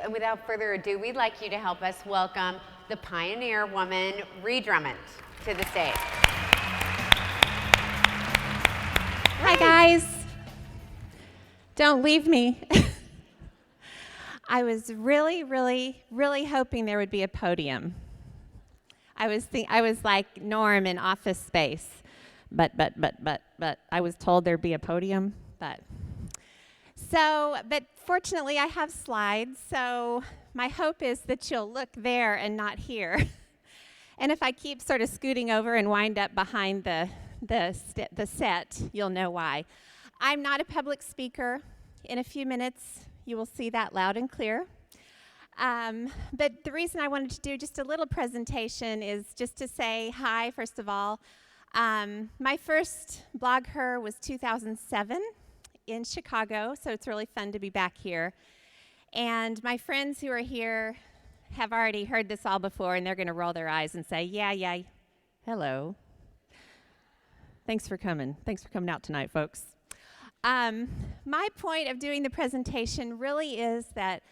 And without further ado, we'd like you to help us welcome the pioneer woman, Ree Drummond, to the stage. Hi, guys. Don't leave me. I was really hoping there would be a podium. I was like Norm in Office Space, but I was told there'd be a podium, but fortunately I have slides, so my hope is that you'll look there and not here. And if I keep sort of scooting over and wind up behind the set, you'll know why. I'm not a public speaker. In a few minutes, you will see that loud and clear. But the reason I wanted to do just a little presentation is just to say hi, first of all. My first BlogHer was 2007 in Chicago, so it's really fun to be back here. And my friends who are here have already heard this all before, and they're going to roll their eyes and say, yeah, hello. Thanks for coming. Thanks for coming out tonight, folks. My point of doing the presentation really is that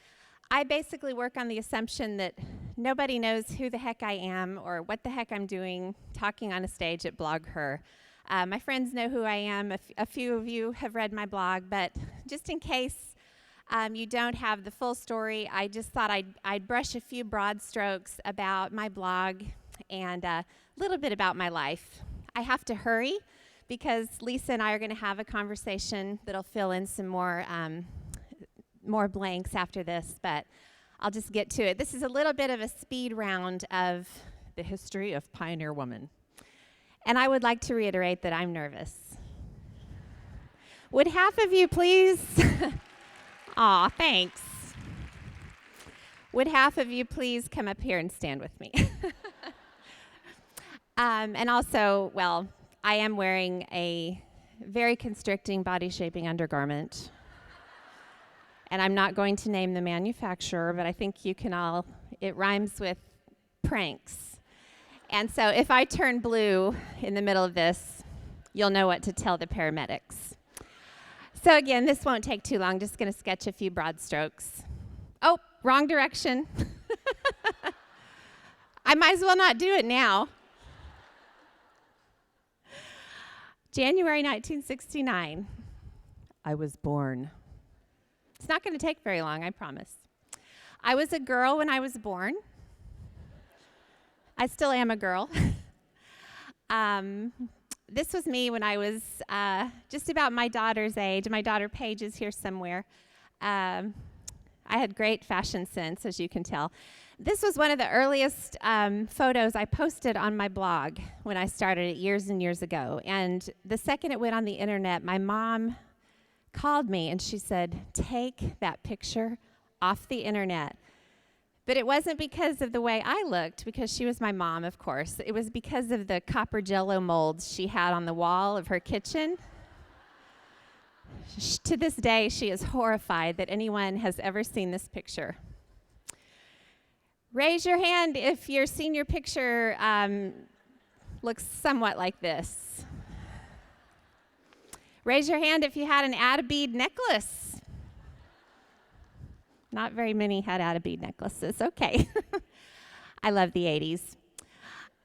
I basically work on the assumption that nobody knows who the heck I am or what the heck I'm doing talking on a stage at BlogHer. My friends know who I am. A few of you have read my blog, but just in case you don't have the full story, I just thought I'd brush a few broad strokes about my blog and a little bit about my life. I have to hurry because Lisa and I are going to have a conversation that'll fill in some more blanks after this, but I'll just get to it. This is a little bit of a speed round of the history of Pioneer Woman. And I would like to reiterate that I'm nervous. Would half of you please... Aw, thanks. Would half of you please come up here and stand with me? And also, well, I am wearing a very constricting body-shaping undergarment. And I'm not going to name the manufacturer, but I think you can all, it rhymes with pranks. And so if I turn blue in the middle of this, you'll know what to tell the paramedics. So again, this won't take too long, just going to sketch a few broad strokes. Oh, wrong direction. I might as well not do it now. January 1969, I was born. It's not going to take very long, I promise. I was a girl when I was born. I still am a girl. This was me when I was just about my daughter's age. My daughter Paige is here somewhere. I had great fashion sense, as you can tell. This was one of the earliest photos I posted on my blog when I started it years and years ago. And the second it went on the internet, my mom called me and she said, "Take that picture off the internet." But it wasn't because of the way I looked, because she was my mom, of course. It was because of the copper Jell-O molds she had on the wall of her kitchen. To this day, she is horrified that anyone has ever seen this picture. Raise your hand if your senior picture looks somewhat like this. Raise your hand if you had an add a bead necklace. Not very many had add a bead necklaces. Okay. I love the 80s.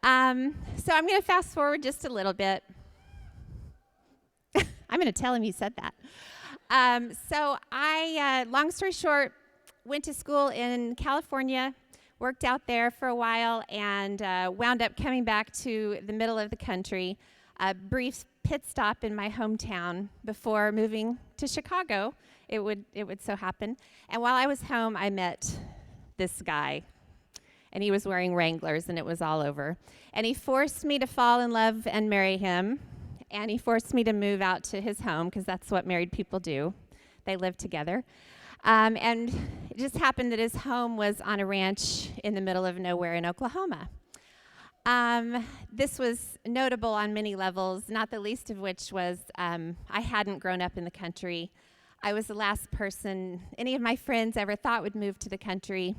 So I'm going to fast forward just a little bit. I'm going to tell him you said that. So I, long story short, went to school in California, worked out there for a while, and wound up coming back to the middle of the country, a brief pit stop in my hometown before moving to Chicago. It would so happen. And while I was home, I met this guy. And he was wearing Wranglers, and it was all over. And he forced me to fall in love and marry him. And he forced me to move out to his home, because that's what married people do. They live together. And it just happened that his home was on a ranch in the middle of nowhere in Oklahoma. This was notable on many levels, not the least of which was I hadn't grown up in the country. I was the last person any of my friends ever thought would move to the country,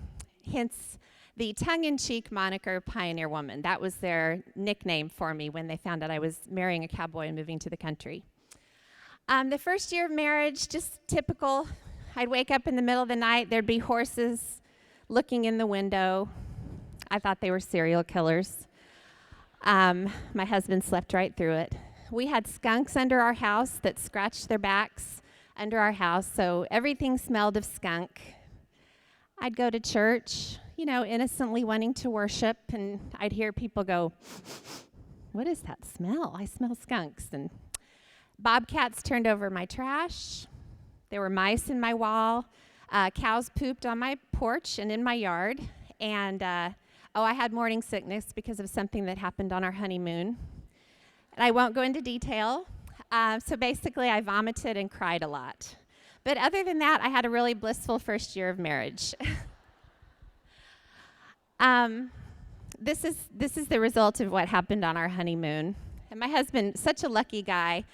hence the tongue-in-cheek moniker Pioneer Woman. That was their nickname for me when they found out I was marrying a cowboy and moving to the country. The first year of marriage, just typical. I'd wake up in the middle of the night, there'd be horses looking in the window. I thought they were serial killers. My husband slept right through it. We had skunks under our house that scratched their backs under our house, so everything smelled of skunk. I'd go to church, innocently wanting to worship, and I'd hear people go, "What is that smell? I smell skunks." And bobcats turned over my trash. There were mice in my wall. Cows pooped on my porch and in my yard. And, I had morning sickness because of something that happened on our honeymoon. And I won't go into detail. So basically, I vomited and cried a lot. But other than that, I had a really blissful first year of marriage. This is the result of what happened on our honeymoon. And my husband, such a lucky guy.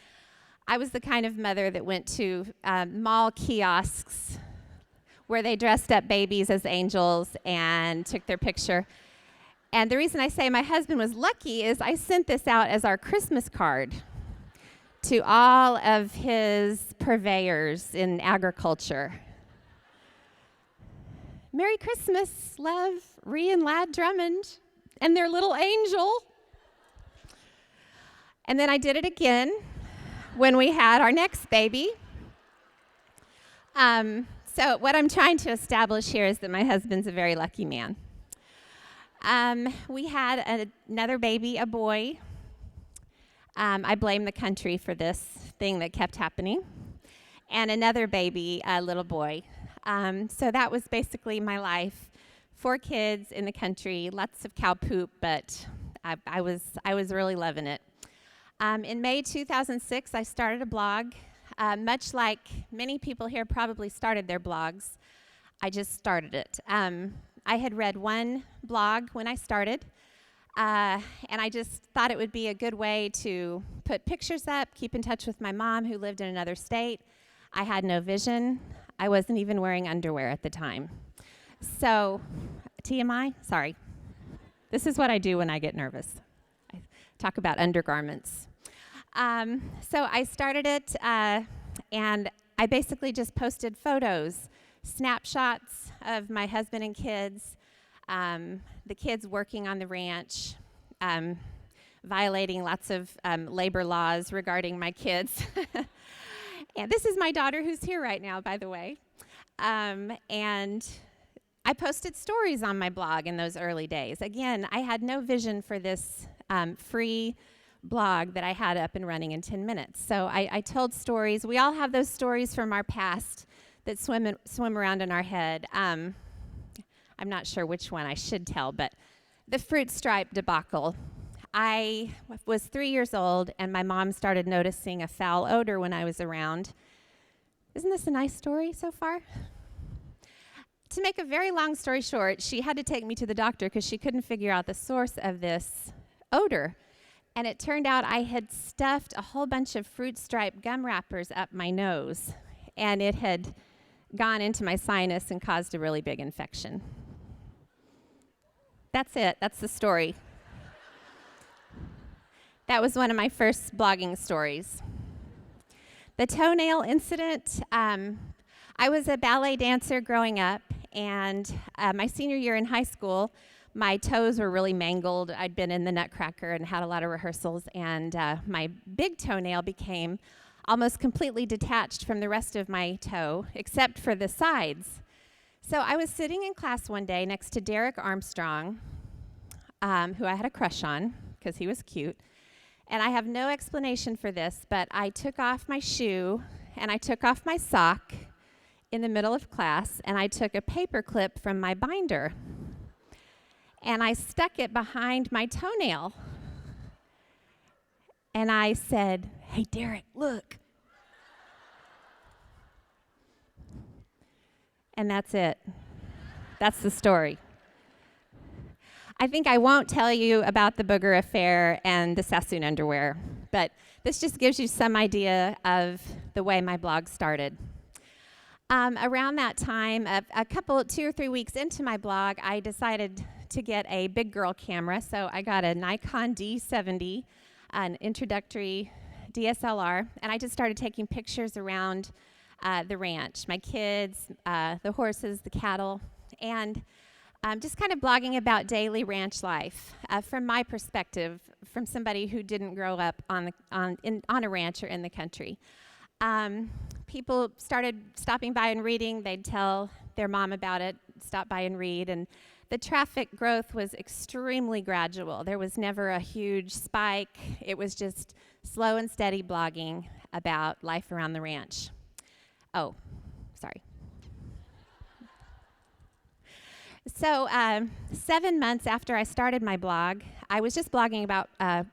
I was the kind of mother that went to mall kiosks where they dressed up babies as angels and took their picture. And the reason I say my husband was lucky is I sent this out as our Christmas card to all of his purveyors in agriculture. Merry Christmas, love, Ree and Lad Drummond and their little angel. And then I did it again when we had our next baby. So what I'm trying to establish here is that my husband's a very lucky man. We had another baby, a boy. I blame the country for this thing that kept happening. And another baby, a little boy. So that was basically my life. 4 kids in the country, lots of cow poop, but I was really loving it. In May 2006, I started a blog. Much like many people here probably started their blogs, I just started it. I had read one blog when I started, and I just thought it would be a good way to put pictures up, keep in touch with my mom who lived in another state. I had no vision. I wasn't even wearing underwear at the time. So, TMI? Sorry. This is what I do when I get nervous. I talk about undergarments. So I started it, and I basically just posted photos, snapshots of my husband and kids, the kids working on the ranch, violating lots of labor laws regarding my kids. And this is my daughter who's here right now, by the way. And I posted stories on my blog in those early days. Again, I had no vision for this free blog that I had up and running in 10 minutes. So I told stories. We all have those stories from our past that swim around in our head. I'm not sure which one I should tell, but the fruit stripe debacle. I was 3 years old, and my mom started noticing a foul odor when I was around. Isn't this a nice story so far? To make a very long story short, she had to take me to the doctor because she couldn't figure out the source of this odor. And it turned out I had stuffed a whole bunch of fruit stripe gum wrappers up my nose, and it had gone into my sinus and caused a really big infection. That's it. That's the story. That was one of my first blogging stories. The toenail incident, I was a ballet dancer growing up, and my senior year in high school, my toes were really mangled. I'd been in the Nutcracker and had a lot of rehearsals, and my big toenail became almost completely detached from the rest of my toe, except for the sides. So I was sitting in class one day next to Derek Armstrong, who I had a crush on because he was cute. And I have no explanation for this, but I took off my shoe and I took off my sock in the middle of class, and I took a paper clip from my binder and I stuck it behind my toenail. And I said, "Hey, Derek, look." And that's it. That's the story. I think I won't tell you about the booger affair and the Sassoon underwear, but this just gives you some idea of the way my blog started. Around that time, 2 or 3 weeks into my blog, I decided to get a big girl camera, so I got a Nikon D70, an introductory DSLR, and I just started taking pictures around the ranch, my kids, the horses, the cattle, and just kind of blogging about daily ranch life from my perspective, from somebody who didn't grow up on a ranch or in the country. People started stopping by and reading. They'd tell their mom about it, stop by and read, and the traffic growth was extremely gradual. There was never a huge spike. It was just slow and steady blogging about life around the ranch. Oh, sorry. So 7 months after I started my blog, I was just blogging about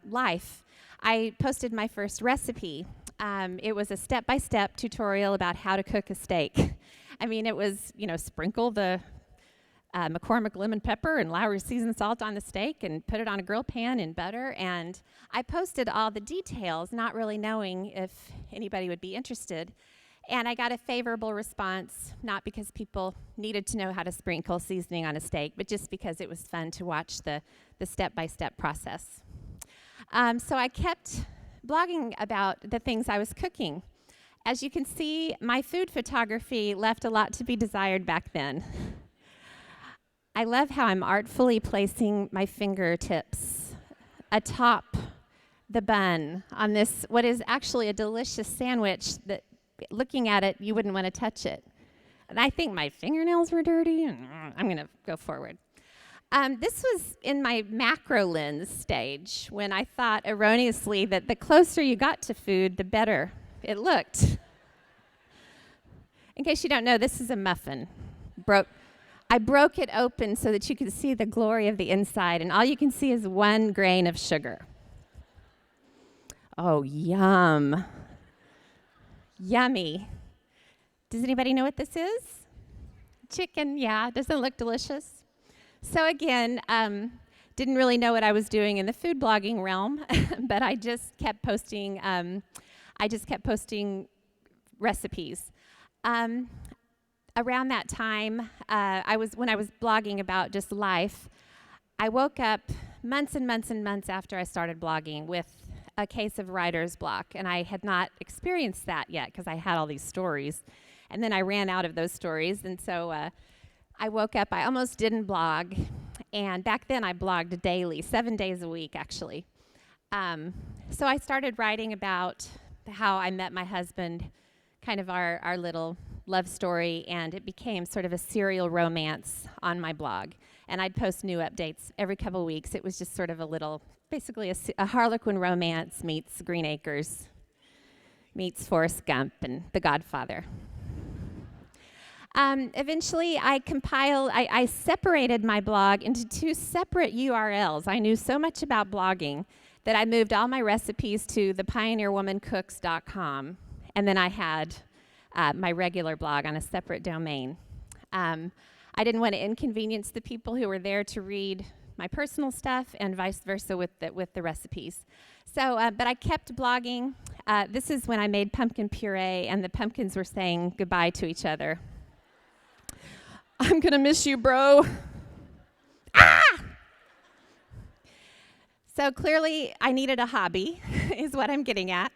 life. I posted my first recipe. It was a step-by-step tutorial about how to cook a steak. I mean, it was, sprinkle the McCormick lemon pepper and Lowry seasoned salt on the steak and put it on a grill pan in butter. And I posted all the details, not really knowing if anybody would be interested. And I got a favorable response, not because people needed to know how to sprinkle seasoning on a steak, but just because it was fun to watch the step-by-step process. So I kept blogging about the things I was cooking. As you can see, my food photography left a lot to be desired back then. I love how I'm artfully placing my fingertips atop the bun on this, what is actually a delicious sandwich that, looking at it, you wouldn't want to touch it. And I think my fingernails were dirty, and I'm going to go forward. This was in my macro lens stage when I thought erroneously that the closer you got to food, the better it looked. In case you don't know, this is a muffin. I broke it open so that you could see the glory of the inside, and all you can see is 1 grain of sugar. Oh, yum. Yummy. Does anybody know what this is? Chicken, yeah. Doesn't it look delicious? So again, didn't really know what I was doing in the food blogging realm, but I just kept posting. Recipes. Around that time, when I was blogging about just life, I woke up months and months and months after I started blogging with a case of writer's block, and I had not experienced that yet because I had all these stories, and then I ran out of those stories, and so I woke up, I almost didn't blog, and back then I blogged daily, 7 days a week actually. So I started writing about how I met my husband, kind of our little love story, and it became sort of a serial romance on my blog. And I'd post new updates every couple weeks. It was just sort of a little, basically a Harlequin romance meets Green Acres, meets Forrest Gump and The Godfather. Eventually, I separated my blog into 2 separate URLs. I knew so much about blogging that I moved all my recipes to thepioneerwomancooks.com, and then I had my regular blog on a separate domain. I didn't want to inconvenience the people who were there to read my personal stuff, and vice versa with the recipes. So, but I kept blogging. This is when I made pumpkin puree, and the pumpkins were saying goodbye to each other. I'm gonna miss you, bro. Ah! So clearly, I needed a hobby, is what I'm getting at.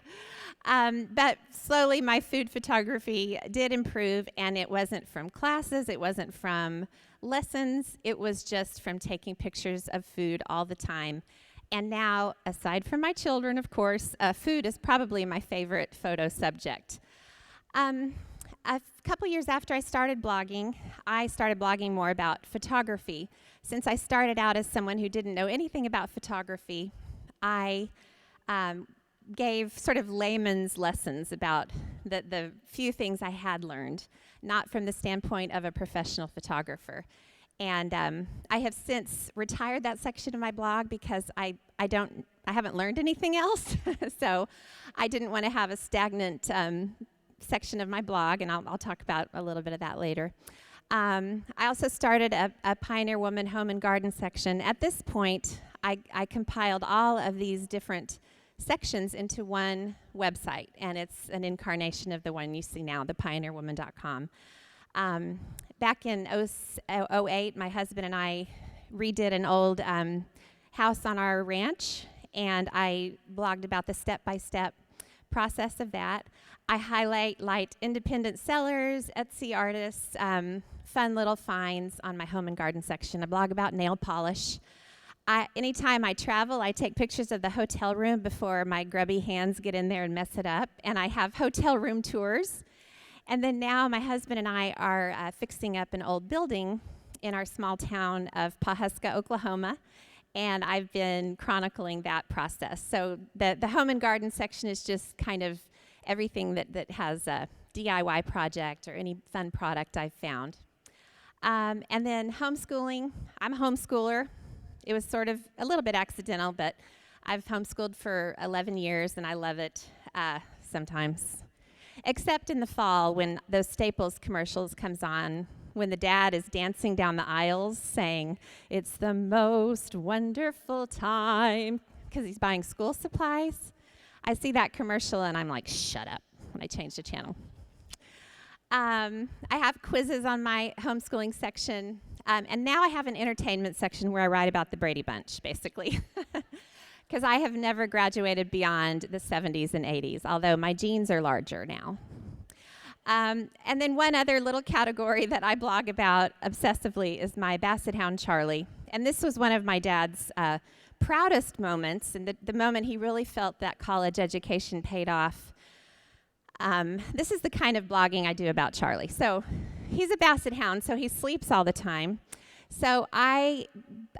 But slowly, my food photography did improve, and it wasn't from classes, it wasn't from lessons, it was just from taking pictures of food all the time. And now, aside from my children, of course, food is probably my favorite photo subject. A couple years after I started blogging more about photography. Since I started out as someone who didn't know anything about photography, I gave sort of layman's lessons about the few things I had learned, not from the standpoint of a professional photographer. And I have since retired that section of my blog because I haven't learned anything else. So I didn't want to have a stagnant section of my blog, and I'll talk about a little bit of that later. I also started a Pioneer Woman Home and Garden section. At this point, I compiled all of these different sections into one website, and it's an incarnation of the one you see now, thepioneerwoman.com. Back in 2008, my husband and I redid an old house on our ranch, and I blogged about the step-by-step process of that. I highlight light independent sellers, Etsy artists, fun little finds on my home and garden section. I blog about nail polish. Anytime I travel, I take pictures of the hotel room before my grubby hands get in there and mess it up. And I have hotel room tours. And then now my husband and I are fixing up an old building in our small town of Pawhuska, Oklahoma. And I've been chronicling that process. So the home and garden section is just kind of everything that has a DIY project or any fun product I've found. And then homeschooling. I'm a homeschooler. It was sort of a little bit accidental, but I've homeschooled for 11 years, and I love it sometimes. Except in the fall when those Staples commercials comes on, when the dad is dancing down the aisles saying, "It's the most wonderful time," because he's buying school supplies. I see that commercial and I'm like, shut up, when I change the channel. I have quizzes on my homeschooling section, and now I have an entertainment section where I write about the Brady Bunch, basically. Because I have never graduated beyond the 70s and 80s, although my jeans are larger now. And then one other little category that I blog about obsessively is my Basset Hound Charlie. And this was one of my dad's proudest moments, and the moment he really felt that college education paid off. This is the kind of blogging I do about Charlie. So he's a Basset Hound, so he sleeps all the time. So I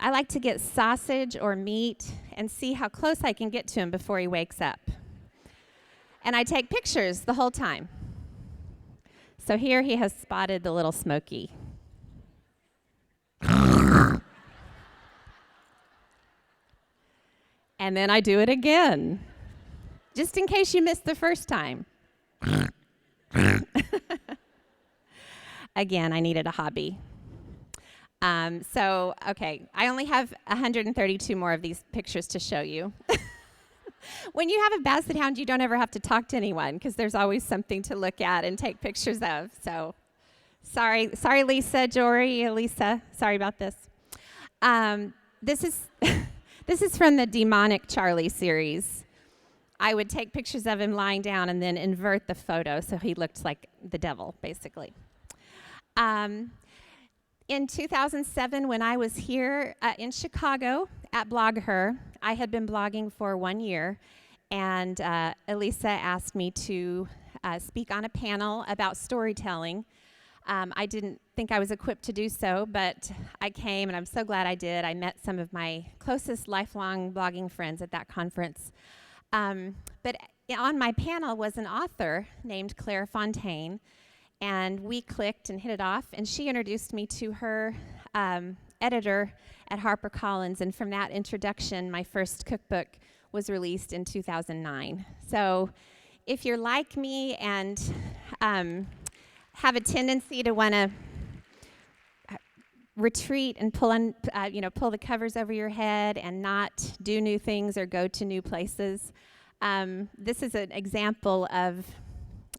like to get sausage or meat and see how close I can get to him before he wakes up. And I take pictures the whole time. So here he has spotted the little Smoky. And then I do it again, just in case you missed the first time. Again, I needed a hobby. Okay, I only have 132 more of these pictures to show you. When you have a Basset Hound, you don't ever have to talk to anyone because there's always something to look at and take pictures of. So, sorry, Lisa, Jory, Elisa. Sorry about this. This is from the Demonic Charlie series. I would take pictures of him lying down and then invert the photo so he looked like the devil, basically. In 2007, when I was here in Chicago at BlogHer, I had been blogging for 1 year, and Elisa asked me to speak on a panel about storytelling. I didn't think I was equipped to do so, but I came, and I'm so glad I did. I met some of my closest lifelong blogging friends at that conference. But on my panel was an author named Claire Fontaine, and we clicked and hit it off, and she introduced me to her editor at HarperCollins, and from that introduction, my first cookbook was released in 2009. So if you're like me and have a tendency to want to retreat and pull the covers over your head and not do new things or go to new places, this is an example of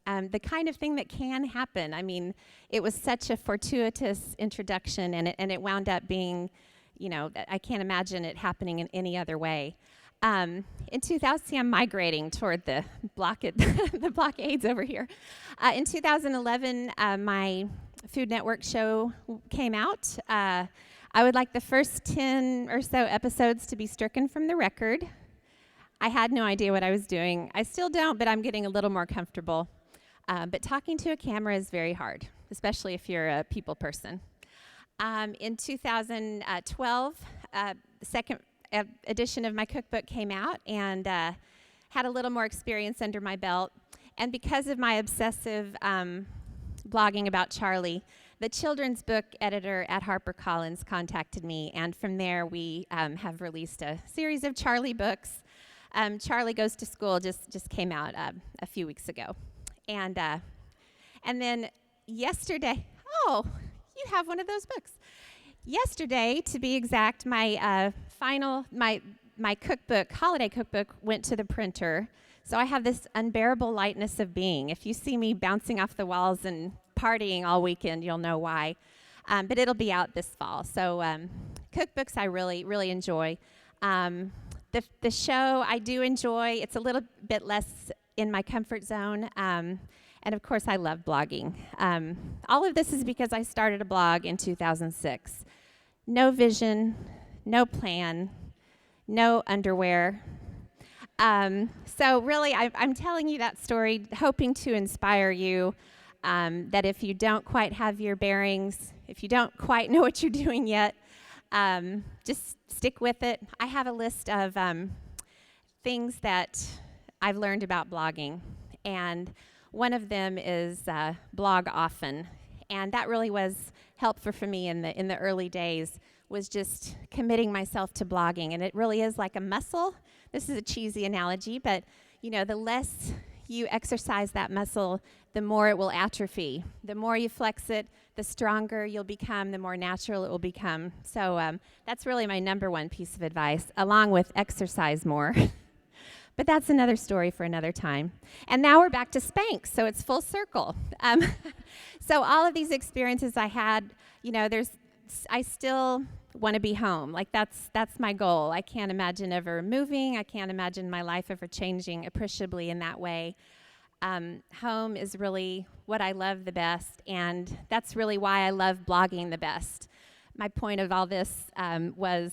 the kind of thing that can happen. I mean, it was such a fortuitous introduction, and it wound up being, I can't imagine it happening in any other way. In 2000, see, I'm migrating toward the blockades over here. In 2011, my Food Network show came out. I would like the first 10 or so episodes to be stricken from the record. I had no idea what I was doing. I still don't, but I'm getting a little more comfortable. But talking to a camera is very hard, especially if you're a people person. In 2012, the second edition of my cookbook came out, and had a little more experience under my belt. And because of my obsessive blogging about Charlie, the children's book editor at HarperCollins contacted me, and from there we have released a series of Charlie books. Charlie Goes to School just came out a few weeks ago. And then yesterday, oh, you have one of those books. Yesterday, to be exact, my my cookbook, holiday cookbook, went to the printer. So I have this unbearable lightness of being. If you see me bouncing off the walls and partying all weekend, you'll know why. But it'll be out this fall. So cookbooks I really, really enjoy. The show I do enjoy. It's a little bit less in my comfort zone. And of course, I love blogging. All of this is because I started a blog in 2006. No vision, no plan, no underwear. So really, I'm telling you that story, hoping to inspire you that if you don't quite have your bearings, if you don't quite know what you're doing yet, just stick with it. I have a list of things that I've learned about blogging, and one of them is blog often, and that really was helpful for me in the early days, was just committing myself to blogging, and it really is like a muscle. This is a cheesy analogy, but the less you exercise that muscle, the more it will atrophy. The more you flex it, the stronger you'll become, the more natural it will become. So that's really my number one piece of advice, along with exercise more. But that's another story for another time. And now we're back to Spanx, so it's full circle. So all of these experiences I had, I still want to be home. Like that's my goal. I can't imagine ever moving. I can't imagine my life ever changing appreciably in that way. Home is really what I love the best, and that's really why I love blogging the best. My point of all this was,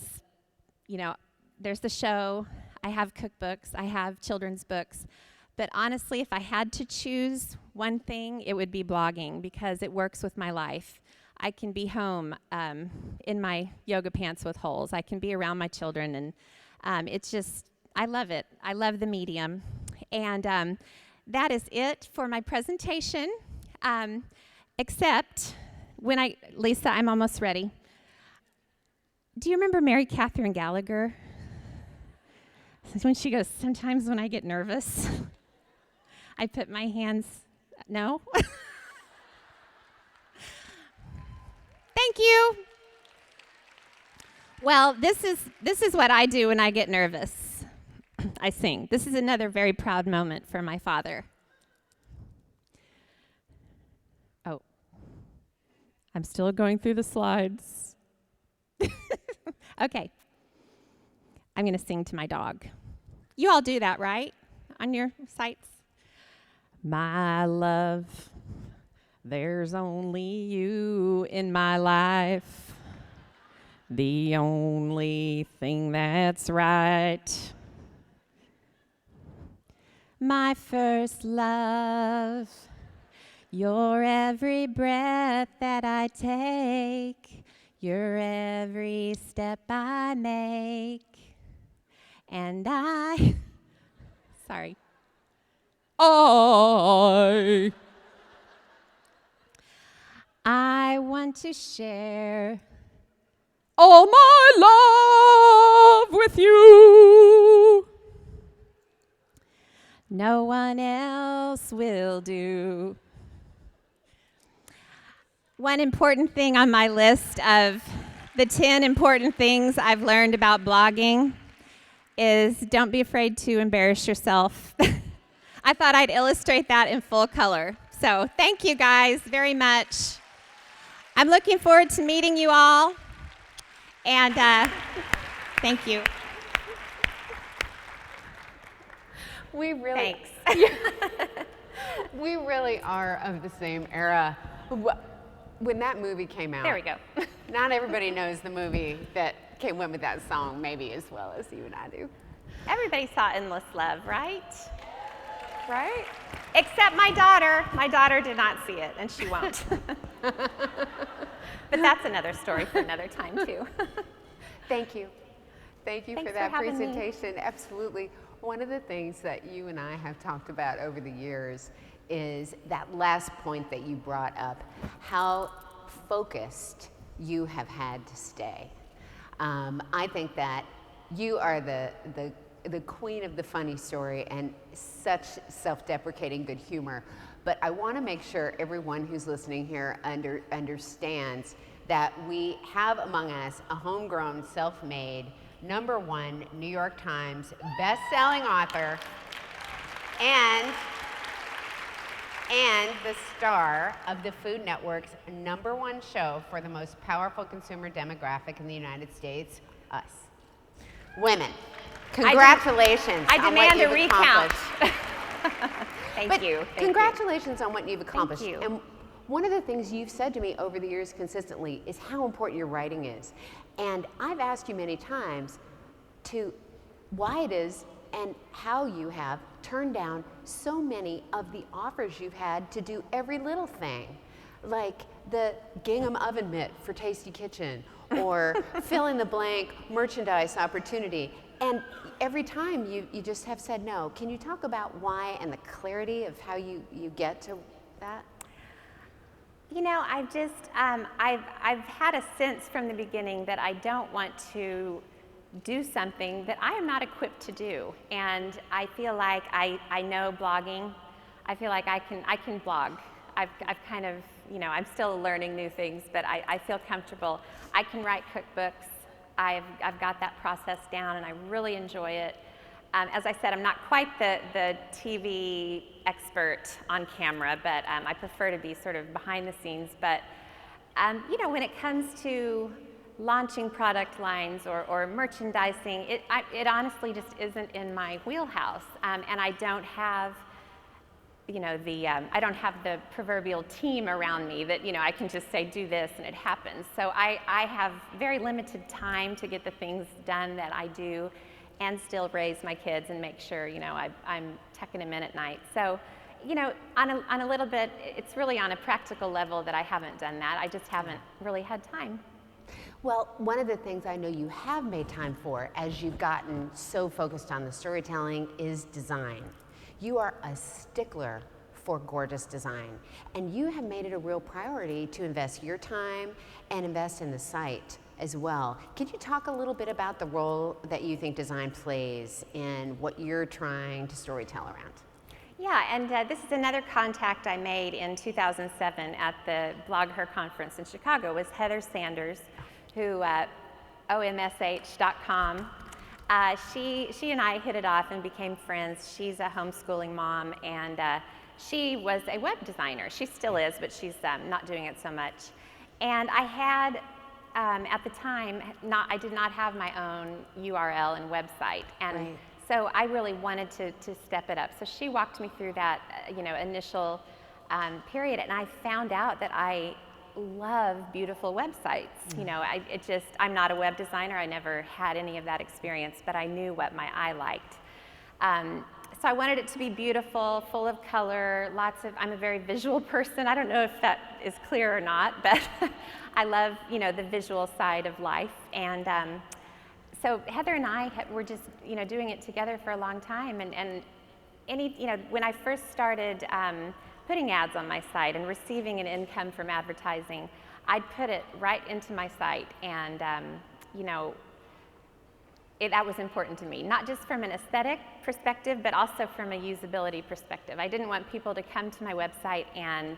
there's the show, I have cookbooks, I have children's books, but honestly, if I had to choose one thing, it would be blogging, because it works with my life. I can be home in my yoga pants with holes. I can be around my children, and it's just, I love it. I love the medium. And that is it for my presentation, except Lisa, I'm almost ready. Do you remember Mary Catherine Gallagher? When she goes, sometimes when I get nervous, I put my hands, no? Thank you. Well, this is what I do when I get nervous. I sing. This is another very proud moment for my father. Oh, I'm still going through the slides. Okay. I'm going to sing to my dog. You all do that, right? On your sites? My love, there's only you in my life. The only thing that's right. My first love, your every breath that I take, your every step I make. And sorry. I want to share all my love with you. No one else will do. One important thing on my list of the 10 important things I've learned about blogging is don't be afraid to embarrass yourself. I thought I'd illustrate that in full color. So thank you guys very much. I'm looking forward to meeting you all. And thank you. Thanks. We really are of the same era. When that movie came out, There we go. Not everybody knows the movie that went with that song maybe as well as you and I do. Everybody saw Endless Love, right? Right? Except my daughter. My daughter did not see it, and she won't. But that's another story for another time, too. Thank you. Thank you Thanks for that for having me. presentation. Absolutely. One of the things that you and I have talked about over the years is that last point that you brought up, how focused you have had to stay. I think that you are the queen of the funny story and such self-deprecating good humor. But I want to make sure everyone who's listening here understands that we have among us a homegrown, self-made, #1 New York Times best-selling author and the star of the Food Network's #1 show for the most powerful consumer demographic in the United States, us. Women. Congratulations. I on what demand a you've recount. accomplished. Thank you. Congratulations on what you've accomplished. Thank you. And one of the things you've said to me over the years consistently is how important your writing is. And I've asked you many times to why it is and how you have turned down so many of the offers you've had to do every little thing, like the gingham oven mitt for Tasty Kitchen or fill in the blank merchandise opportunity. And every time you just have said no. Can you talk about why and the clarity of how you get to that? You know, I've had a sense from the beginning that I don't want to do something that I am not equipped to do. And I feel like I know blogging. I feel like I can blog. I've kind of, you know, I'm still learning new things, but I feel comfortable. I can write cookbooks. I've got that process down and I really enjoy it. As I said, I'm not quite the TV expert on camera, but I prefer to be sort of behind the scenes. But, you know, when it comes to launching product lines or merchandising, it honestly just isn't in my wheelhouse. And I don't have, you know, I don't have the proverbial team around me that, you know, I can just say do this and it happens. So I have very limited time to get the things done that I do and still raise my kids and make sure, you know, I'm tucking them in at night. So, you know, on a little bit, it's really on a practical level that I haven't done that. I just haven't really had time. Well, one of the things I know you have made time for as you've gotten so focused on the storytelling is design. You are a stickler for gorgeous design, and you have made it a real priority to invest your time and invest in the site as well. Can you talk a little bit about the role that you think design plays in what you're trying to storytell around? Yeah, and this is another contact I made in 2007 at the BlogHer conference in Chicago, was Heather Sanders, who omsh.com. She and I hit it off and became friends. She's a homeschooling mom, and she was a web designer. She still is, but she's not doing it so much. And I had, at the time, I did not have my own URL and website, and right. So I really wanted to step it up. So she walked me through that, you know, initial period, and I found out that I love beautiful websites. You know, I'm not a web designer. I never had any of that experience, but I knew what my eye liked. So I wanted it to be beautiful, full of color, I'm a very visual person. I don't know if that is clear or not, but I love, you know, the visual side of life. And so Heather and I were just, you know, doing it together for a long time. And you know, when I first started putting ads on my site and receiving an income from advertising, I'd put it right into my site, and you know, that was important to me, not just from an aesthetic perspective, but also from a usability perspective. I didn't want people to come to my website and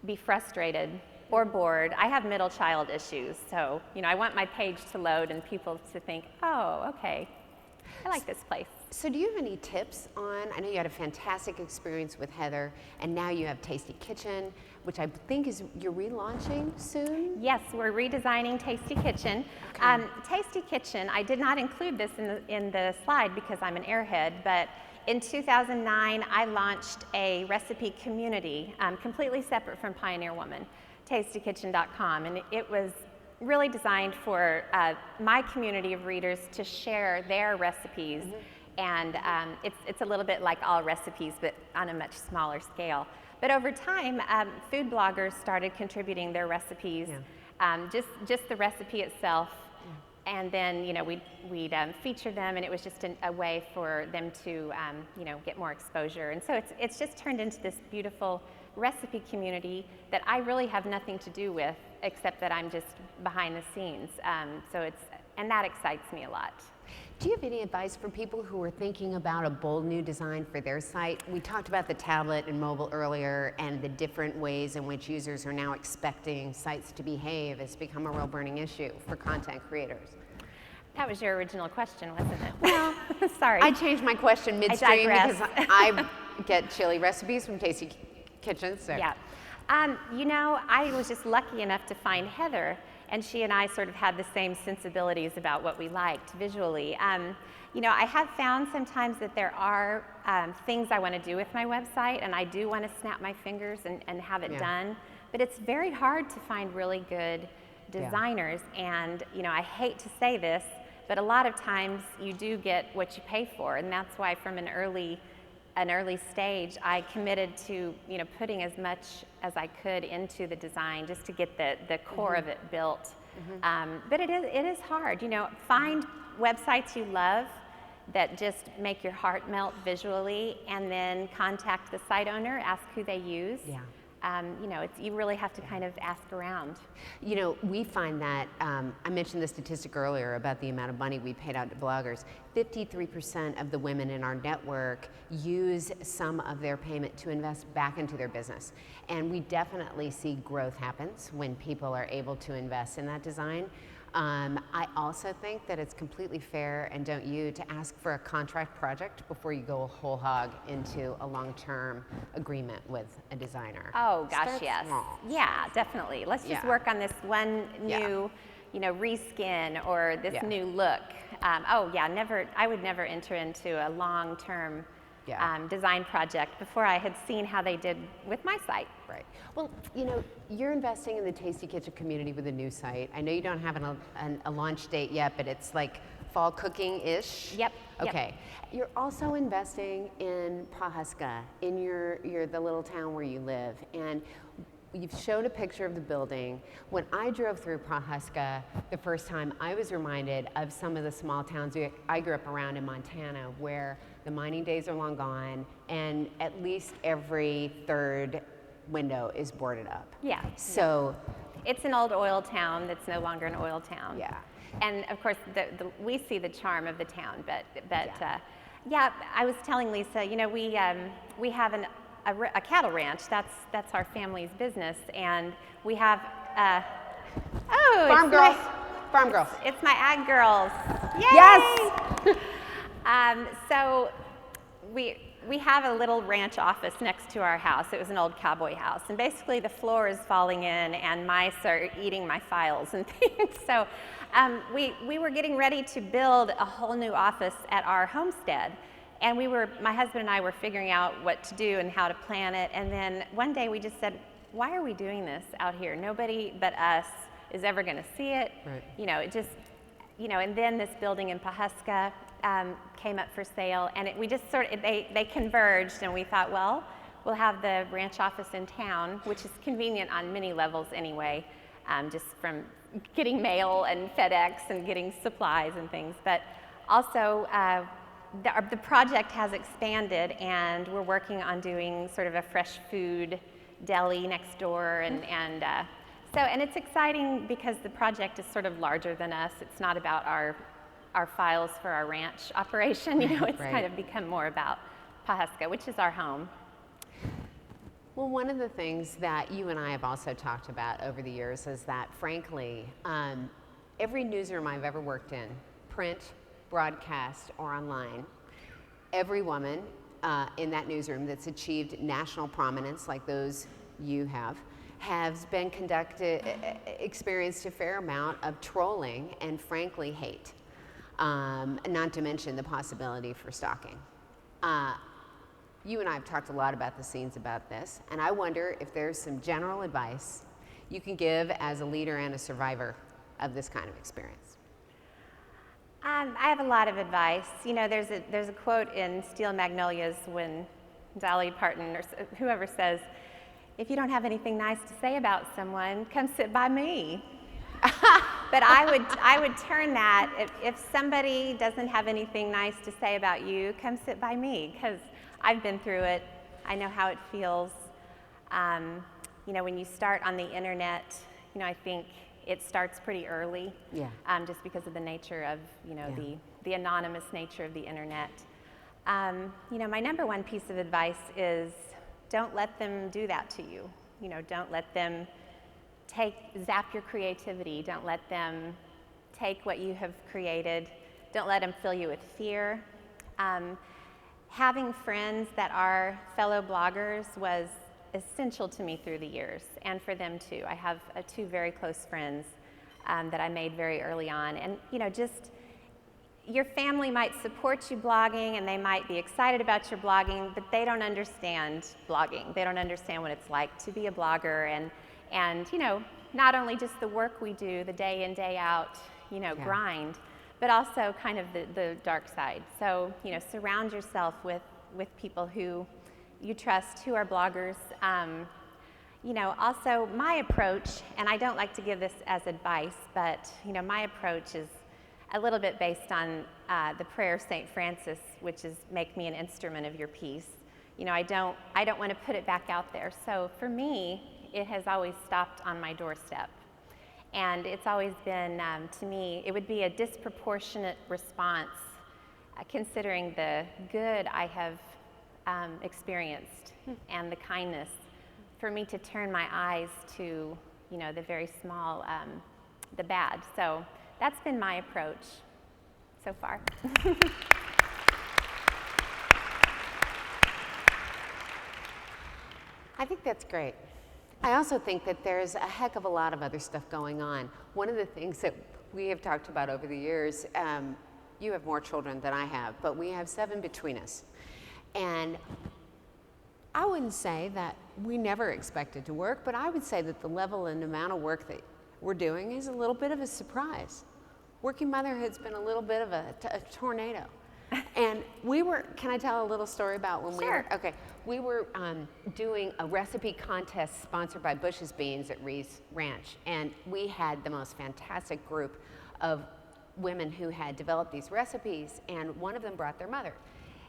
be frustrated or bored. I have middle child issues, so, you know, I want my page to load and people to think, oh, okay, I like this place. So do you have any tips on, I know you had a fantastic experience with Heather, and now you have Tasty Kitchen, which I think you're relaunching soon? Yes, we're redesigning Tasty Kitchen. Okay. Tasty Kitchen, I did not include this in the slide because I'm an airhead, but in 2009, I launched a recipe community, completely separate from Pioneer Woman, tastykitchen.com, and it was really designed for my community of readers to share their recipes. Mm-hmm. And it's a little bit like All Recipes, but on a much smaller scale. But over time, food bloggers started contributing their recipes, just the recipe itself, and then, you know, we'd feature them, and it was just a way for them to you know, get more exposure. And so it's just turned into this beautiful recipe community that I really have nothing to do with, except that I'm just behind the scenes. And that excites me a lot. Do you have any advice for people who are thinking about a bold new design for their site? We talked about the tablet and mobile earlier, and the different ways in which users are now expecting sites to behave has become a real burning issue for content creators. That was your original question, wasn't it? Well, sorry. I changed my question midstream because I get chili recipes from Tasty Kitchen. So. Yeah. You know, I was just lucky enough to find Heather, and she and I sort of had the same sensibilities about what we liked visually. You know, I have found sometimes that there are things I want to do with my website, and I do want to snap my fingers and have it done, but it's very hard to find really good designers, and you know, I hate to say this, but a lot of times you do get what you pay for, and that's why from an early stage I committed to, you know, putting as much as I could into the design just to get the core of it built. But it is hard, you know. Find websites you love that just make your heart melt visually, and then contact the site owner, ask who they use. You know, you really have to kind of ask around. You know, we find that, I mentioned the statistic earlier about the amount of money we paid out to bloggers. 53% of the women in our network use some of their payment to invest back into their business. And we definitely see growth happens when people are able to invest in that design. I also think that it's completely fair, and don't you, to ask for a contract project before you go whole hog into a long-term agreement with a designer. Oh gosh, Start yes. small. Yeah, definitely. Let's just work on this one new, you know, reskin or this new look. Oh yeah, I would never enter into a long-term design project before I had seen how they did with my site. Right. Well, you know, you're investing in the Tasty Kitchen community with a new site. I know you don't have a launch date yet, but it's like fall cooking-ish. Yep. Okay. You're also investing in Pawhuska, in the little town where you live, and you've showed a picture of the building. When I drove through Pawhuska the first time, I was reminded of some of the small towns I grew up around in Montana, where the mining days are long gone, and at least every third window is boarded up. Yeah. So it's an old oil town that's no longer an oil town. Yeah. And of course, we see the charm of the town, but yeah, I was telling Lisa, you know, we have a cattle ranch. That's our family's business, and we have Farm girls. It's my ag girls. Yay! Yes. So we have a little ranch office next to our house. It was an old cowboy house, and basically the floor is falling in, and mice are eating my files and things. So we were getting ready to build a whole new office at our homestead, and my husband and I were figuring out what to do and how to plan it. And then one day we just said, why are we doing this out here? Nobody but us is ever going to see it. Right. You know, it just, you know. And then this building in Pawhuska came up for sale, and we just sort of, they converged, and we thought, well, we'll have the ranch office in town, which is convenient on many levels anyway, just from getting mail and FedEx and getting supplies and things. But also, the project has expanded, and we're working on doing sort of a fresh food deli next door, and it's exciting because the project is sort of larger than us. It's not about our files for our ranch operation, you know. It's kind of become more about Pawhuska, which is our home. Well, one of the things that you and I have also talked about over the years is that, frankly, every newsroom I've ever worked in, print, broadcast, or online, every woman in that newsroom that's achieved national prominence like those you have, has been experienced a fair amount of trolling and, frankly, hate. Not to mention the possibility for stalking. You and I have talked a lot about the scenes about this, and I wonder if there's some general advice you can give as a leader and a survivor of this kind of experience. I have a lot of advice. You know, there's a quote in Steel Magnolias when Dolly Parton or whoever says, if you don't have anything nice to say about someone, come sit by me. But I would turn that, if somebody doesn't have anything nice to say about you, come sit by me, because I've been through it. I know how it feels. You know, when you start on the internet, you know, I think it starts pretty early. Yeah. Just because of the nature of, you know, the anonymous nature of the internet. You know, my number one piece of advice is don't let them do that to you. You know, don't let them zap your creativity. Don't let them take what you have created. Don't let them fill you with fear. Having friends that are fellow bloggers was essential to me through the years, and for them too. I have two very close friends that I made very early on. And, just your family might support you blogging and they might be excited about your blogging, but they don't understand blogging. They don't understand what it's like to be a blogger and not only just the work we do, the day in, day out, grind, but also kind of the dark side. So, surround yourself with people who you trust, who are bloggers. Also my approach, and I don't like to give this as advice, but, my approach is a little bit based on the prayer of St. Francis, which is make me an instrument of your peace. I don't want to put it back out there. So for me, it has always stopped on my doorstep. And it's always been, to me, it would be a disproportionate response considering the good I have experienced and the kindness, for me to turn my eyes to, the very small, the bad. So that's been my approach so far. I think that's great. I also think that there's a heck of a lot of other stuff going on. One of the things that we have talked about over the years, you have more children than I have, but we have 7 between us. And I wouldn't say that we never expected to work, but I would say that the level and amount of work that we're doing is a little bit of a surprise. Working motherhood's been a little bit of a tornado. And can I tell a little story about when we were doing a recipe contest sponsored by Bush's Beans at Ree's Ranch. And we had the most fantastic group of women who had developed these recipes, and one of them brought their mother.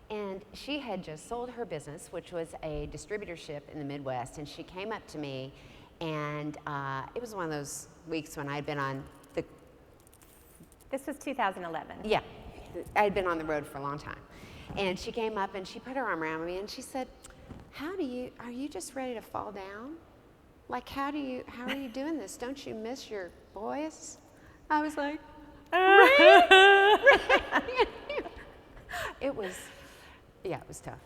And she had just sold her business, which was a distributorship in the Midwest, and she came up to me, and it was one of those weeks when I'd been on the... This was 2011. Yeah, I'd been on the road for a long time. And she came up and she put her arm around me and she said, are you just ready to fall down? Like, how are you doing this? Don't you miss your boys? I was like, It was tough.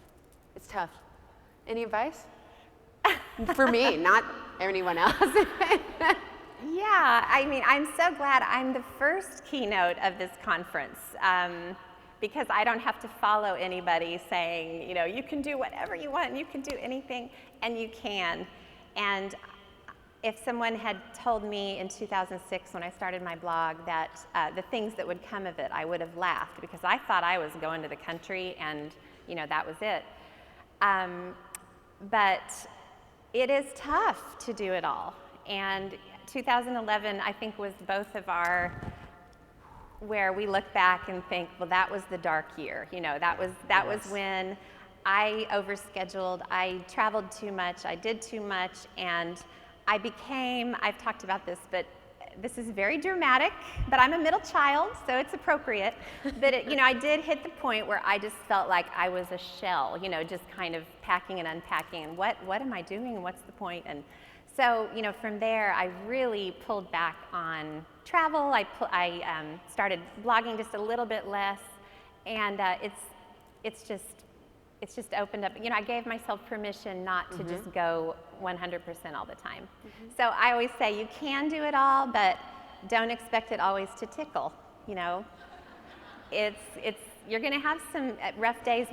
It's tough. Any advice? For me, not anyone else. Yeah, I'm so glad I'm the first keynote of this conference because I don't have to follow anybody saying, you can do whatever you want and you can do anything, and you can. And if someone had told me in 2006 when I started my blog that the things that would come of it, I would have laughed because I thought I was going to the country and, that was it. But it is tough to do it all. And 2011, I think, was both of our, where we look back and think, well, that was the dark year. That was when I overscheduled, I traveled too much, I did too much, and I've talked about this, but this is very dramatic, but I'm a middle child, so it's appropriate. But I did hit the point where I just felt like I was a shell, just kind of packing and unpacking, and what am I doing, and what's the point? And so, from there, I really pulled back on travel. I started blogging just a little bit less, and it's just opened up. I gave myself permission not to just go 100% all the time. So I always say you can do it all, but don't expect it always to tickle. You're going to have some rough days.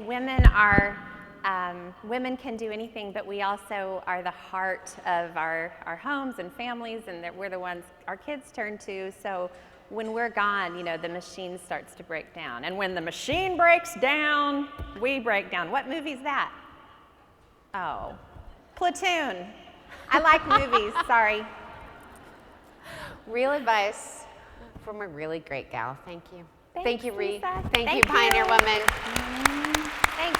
Women can do anything, but we also are the heart of our homes and families, and we're the ones our kids turn to. So when we're gone, the machine starts to break down. And when the machine breaks down, we break down. What movie's that? Oh, Platoon. I like movies, sorry. Real advice from a really great gal. Thank you. Thank you, Ree. Lisa. Thank you, Pioneer Woman. Thanks.